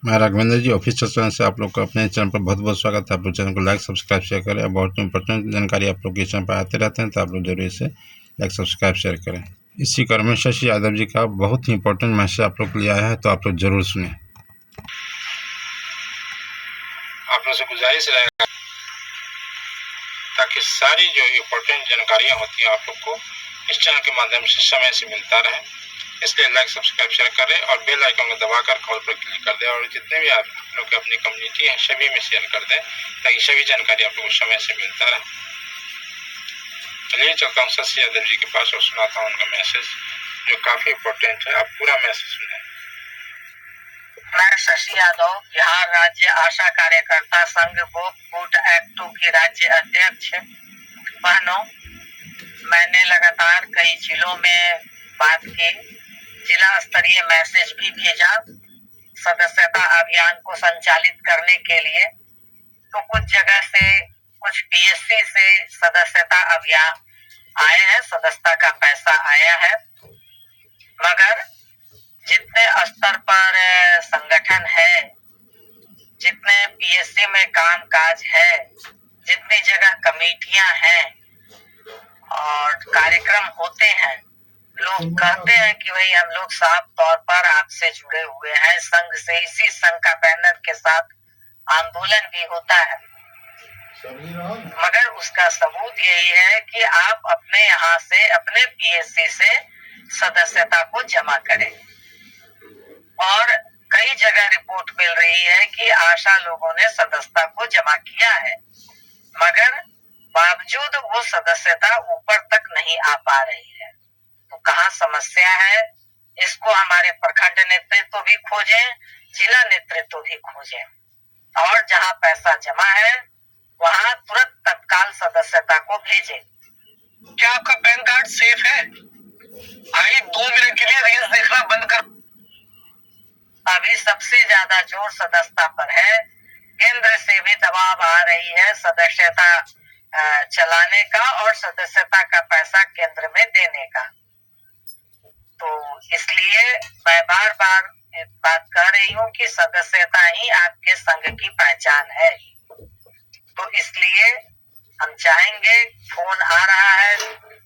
मैं राघवेंद्र जी official channel से आप लोग का अपने चैनल पर बहुत बहुत स्वागत है। आप लोग चैनल को लाइक सब्सक्राइब शेयर करें और बहुत इंपॉर्टेंट जानकारी आप लोग के चैनल पर आते रहते हैं, तो आप लोग जरूर इसे लाइक सब्सक्राइब शेयर करें। इसी क्रम में शशि यादव जी का बहुत ही इंपॉर्टेंट मैसेज आप लोग के लिए आया है, तो आप लोग जरूर सुने। आप लोग से गुजारिश रहेगा ताकि सारी जो इम्पोर्टेंट जानकारियाँ होती हैं आप लोग को इस चैनल के माध्यम से समय से मिलता रहे, इसलिए लाइक सब्सक्राइब शेयर करें और बेल आइकन को दबाकर कॉल पर क्लिक कर दें और जितने भी आप लोग की अपनी कम्युनिटी है सभी में शेयर कर दें ताकि सभी जानकारी आप लोग को समय से मिलता रहे। चलिए चलता हूँ शशि यादव जी के पास और सुनाता हूँ उनका मैसेज जो काफी इम्पोर्टेंट है। आप पूरा मैसेज सुने। मैं शशि यादव, बिहार राज्य आशा कार्यकर्ता संघ गोप एक्ट 2 की राज्य अध्यक्ष। बहनों, मैंने लगातार कई जिलों में बात की, जिला स्तरीय मैसेज भी भेजा सदस्यता अभियान को संचालित करने के लिए। तो कुछ जगह से, कुछ पीएससी से सदस्यता अभियान आए हैं, सदस्यता का पैसा आया है, मगर जितने स्तर पर संगठन है, जितने पीएससी में काम काज है, जितनी जगह कमेटियां हैं और कार्यक्रम होते हैं, लोग कहते हैं कि भाई हम लोग साफ तौर पर आपसे जुड़े हुए हैं, संघ से, इसी संघ का बैनर के साथ आंदोलन भी होता है, मगर उसका सबूत यही है कि आप अपने यहाँ से, अपने पीएससी से सदस्यता को जमा करें। और कई जगह रिपोर्ट मिल रही है कि आशा लोगों ने सदस्यता को जमा किया है, मगर बावजूद वो सदस्यता ऊपर तक नहीं आ पा रही है। तो कहाँ समस्या है? इसको हमारे प्रखंड नेतृत्व भी खोजे, जिला नेतृत्व भी खोजे, और जहाँ पैसा जमा है वहाँ तुरंत तत्काल सदस्यता को भेजे। क्या आपका पैन कार्ड सेफ है? भाई 2 मिनट के लिए रील्स देखना बंद कर। अभी सबसे ज्यादा जोर सदस्यता पर है। केंद्र से भी दबाव आ रही है सदस्यता चलाने का और सदस्यता का पैसा केंद्र में देने का। तो इसलिए मैं बार बार बात कर रही हूँ कि सदस्यता ही आपके संघ की पहचान है। तो इसलिए हम चाहेंगे, फोन आ रहा है,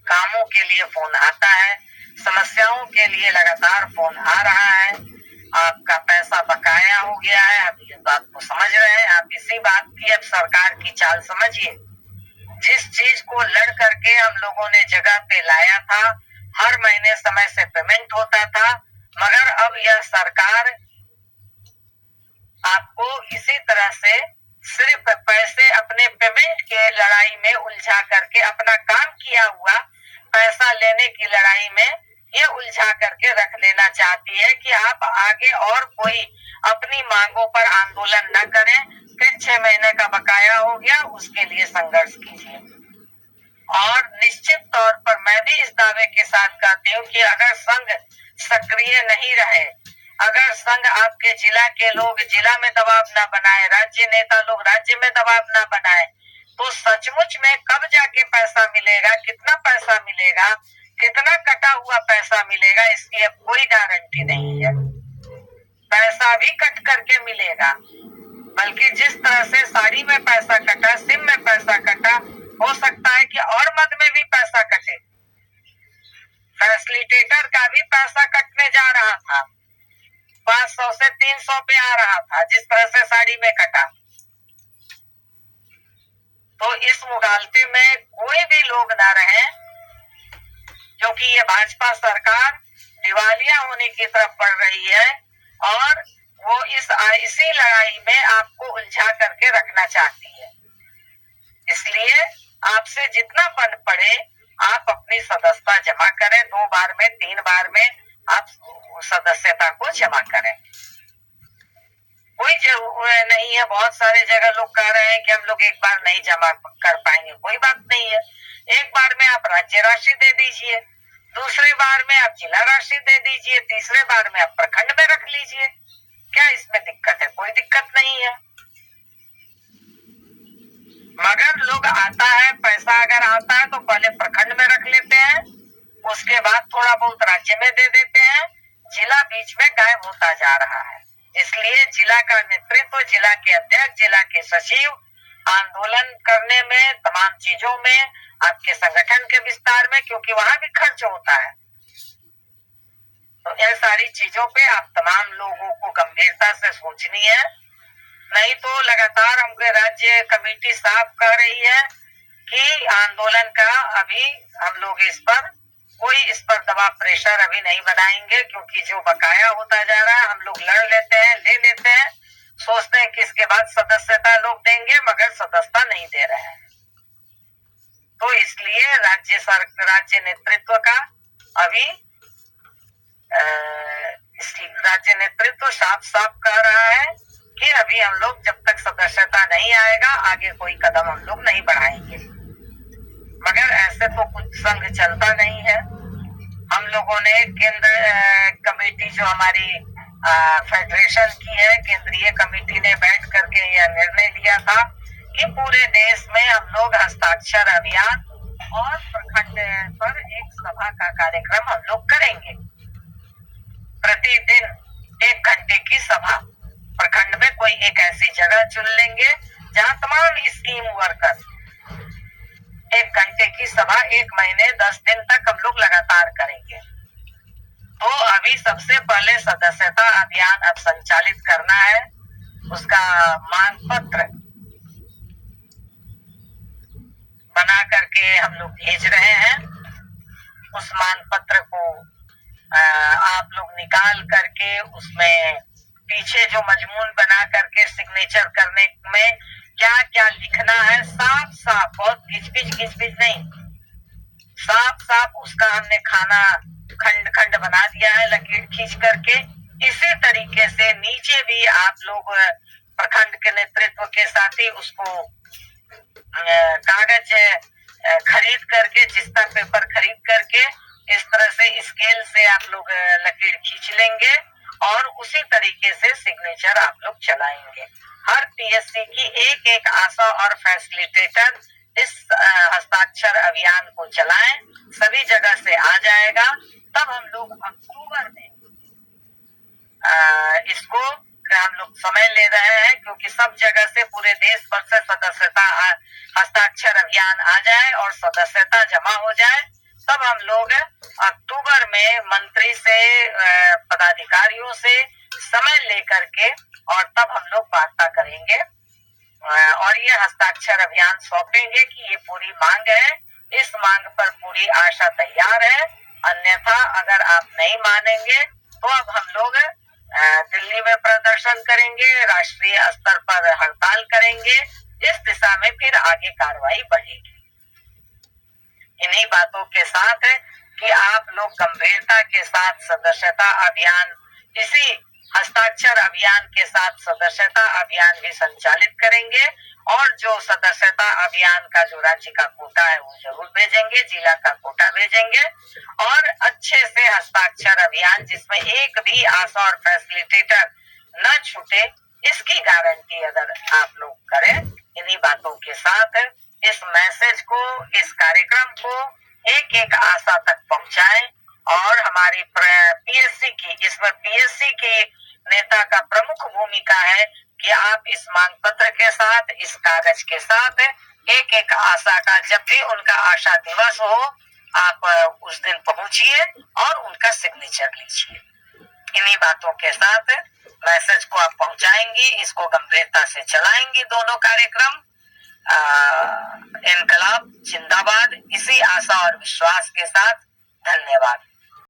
कामों के लिए फोन आता है, समस्याओं के लिए लगातार फोन आ रहा है, आपका पैसा बकाया हो गया है, आप इस बात को समझ रहे हैं, आप इसी बात की अब सरकार की चाल समझिए। जिस चीज को लड़ करके हम लोगों ने जगह पे लाया था, हर महीने समय से पेमेंट होता था, मगर अब यह सरकार आपको इसी तरह से सिर्फ पैसे अपने पेमेंट के लड़ाई में उलझा करके, अपना काम किया हुआ पैसा लेने की लड़ाई में ये उलझा करके रख देना चाहती है कि आप आगे और कोई अपनी मांगों पर आंदोलन न करें। फिर 6 महीने का बकाया हो गया, उसके लिए संघर्ष कीजिए। और निश्चित तौर पर मैं भी इस दावे के साथ कहती हूँ कि अगर संघ सक्रिय नहीं रहे, अगर संघ आपके जिला के लोग जिला में दबाव न बनाए, राज्य नेता लोग राज्य में दबाव न बनाए, तो सचमुच में कब जाके पैसा मिलेगा, कितना पैसा मिलेगा, कितना कटा हुआ पैसा मिलेगा, इसकी अब कोई गारंटी नहीं है। पैसा भी कट करके मिलेगा, बल्कि जिस तरह से साड़ी में पैसा कटा, सिम में पैसा कटा, हो सकता है कि और मद में भी पैसा कटे। फैसिलिटेटर का भी पैसा कटने जा रहा था, 500 से 300 पे आ रहा था, जिस तरह से साड़ी में कटा। तो इस मुगालते में कोई भी लोग ना रहे, क्योंकि ये भाजपा सरकार दिवालिया होने की तरफ बढ़ रही है और वो इसी लड़ाई में आपको उलझा करके रखना चाहती है। इसलिए आपसे जितना बन पड़े आप अपनी सदस्यता जमा करें, 2 बार में, 3 बार में आप सदस्यता को जमा करें। कोई जरूरत नहीं है, बहुत सारे जगह लोग कह रहे हैं कि हम लोग एक बार नहीं जमा कर पाएंगे, कोई बात नहीं है। एक बार में आप राज्य राशि दे दीजिए, दूसरे बार में आप जिला राशि दे दीजिए, तीसरे बार में आप प्रखंड में रख लीजिए। क्या इसमें दिक्कत है? कोई दिक्कत नहीं है। मगर लोग आता है, पैसा अगर आता है तो पहले प्रखंड में रख लेते हैं, उसके बाद थोड़ा बहुत राज्य में दे देते हैं, जिला बीच में गायब होता जा रहा है। इसलिए जिला का नेतृत्व, जिला के अध्यक्ष, जिला के सचिव आंदोलन करने में, तमाम चीजों में, आपके संगठन के विस्तार में, क्योंकि वहां भी खर्च होता है, तो इन सारी चीजों पे आप तमाम लोगों को गंभीरता से सोचनी है। नहीं तो लगातार हमको राज्य कमेटी साफ कर रही है कि आंदोलन का अभी हम लोग इस पर दबाव, प्रेशर अभी नहीं बनाएंगे, क्योंकि जो बकाया होता जा रहा है हम लोग लड़ लेते हैं, ले लेते हैं, सोचते हैं कि इसके बाद सदस्यता लोग देंगे, मगर सदस्यता नहीं दे रहे हैं। तो इसलिए राज्य नेतृत्व का अभी राज्य नेतृत्व साफ साफ कह रहा है कि अभी हम लोग जब तक सदस्यता नहीं आएगा आगे कोई कदम हम लोग नहीं बढ़ाएंगे। मगर ऐसे तो कुछ संघ चलता नहीं है। हम लोगों ने केंद्र कमेटी जो हमारी फेडरेशन की है, केंद्रीय कमेटी ने बैठ करके यह निर्णय लिया था कि पूरे देश में हम लोग हस्ताक्षर अभियान और प्रखंड पर एक सभा का कार्यक्रम हम लोग करेंगे। प्रतिदिन 1 घंटे की सभा, प्रखंड में कोई एक ऐसी जगह चुन लेंगे जहां तमाम स्कीम वर्कर 1 घंटे की सभा 1 महीने 10 दिन तक हम लोग लगातार करेंगे। तो अभी सबसे पहले सदस्यता अभियान अब संचालित करना है। उसका मांग पत्र बना करके हम लोग भेज रहे हैं। उस मांग पत्र को आप लोग निकाल करके उसमें पीछे जो मजमून बना करके सिग्नेचर करने में क्या क्या लिखना है, साफ साफ, बहुत घिच-पिच नहीं, साफ साफ उसका हमने खाना खंड खंड बना दिया है लकीर खींच करके। इसी तरीके से नीचे भी आप लोग प्रखंड के नेतृत्व के साथ ही उसको कागज खरीद करके, जिस्ता पेपर खरीद करके इस तरह से स्केल से आप लोग लकीर खींच लेंगे और उसी तरीके से सिग्नेचर आप लोग चलाएंगे। हर पीएससी की एक एक आशा और फैसिलिटेटर इस हस्ताक्षर अभियान को चलाएं, सभी जगह से आ जाएगा। तब हम लोग अक्टूबर में इसको हम लोग समय ले रहे हैं, क्योंकि सब जगह से पूरे देश भर से सदस्यता हस्ताक्षर अभियान आ जाए और सदस्यता जमा हो जाए। तब हम लोग अक्टूबर में मंत्री से, पदाधिकारियों से समय लेकर के और तब हम लोग वार्ता करेंगे और ये हस्ताक्षर अभियान सौंपेंगे कि ये पूरी मांग है, इस मांग पर पूरी आशा तैयार है। अन्यथा अगर आप नहीं मानेंगे तो अब हम लोग दिल्ली में प्रदर्शन करेंगे, राष्ट्रीय स्तर पर हड़ताल करेंगे। इस दिशा में फिर आगे कार्रवाई बढ़ेगी। इन्हीं बातों के साथ कि आप लोग गंभीरता के साथ सदस्यता अभियान, इसी हस्ताक्षर अभियान के साथ सदस्यता अभियान भी संचालित करेंगे और जो सदस्यता अभियान का जो राज्य का कोटा है वो जरूर भेजेंगे, जिला का कोटा भेजेंगे और अच्छे से हस्ताक्षर अभियान जिसमें एक भी आशा और फैसिलिटेटर न छूटे, इसकी गारंटी अगर आप लोग करें। इन्हीं बातों के साथ इस मैसेज को, इस कार्यक्रम को एक एक आशा तक पहुंचाएं और हमारी पीएससी की, इसमें पीएससी के नेता का प्रमुख भूमिका है कि आप इस मांग पत्र के साथ, इस कागज के साथ एक एक आशा का, जब भी उनका आशा दिवस हो, आप उस दिन पहुंचिए और उनका सिग्नेचर लीजिए। इन्हीं बातों के साथ मैसेज को आप पहुंचाएंगी, इसको गंभीरता से चलाएंगी दोनों कार्यक्रम। इनकलाब जिंदाबाद, इसी आशा और विश्वास के साथ धन्यवाद।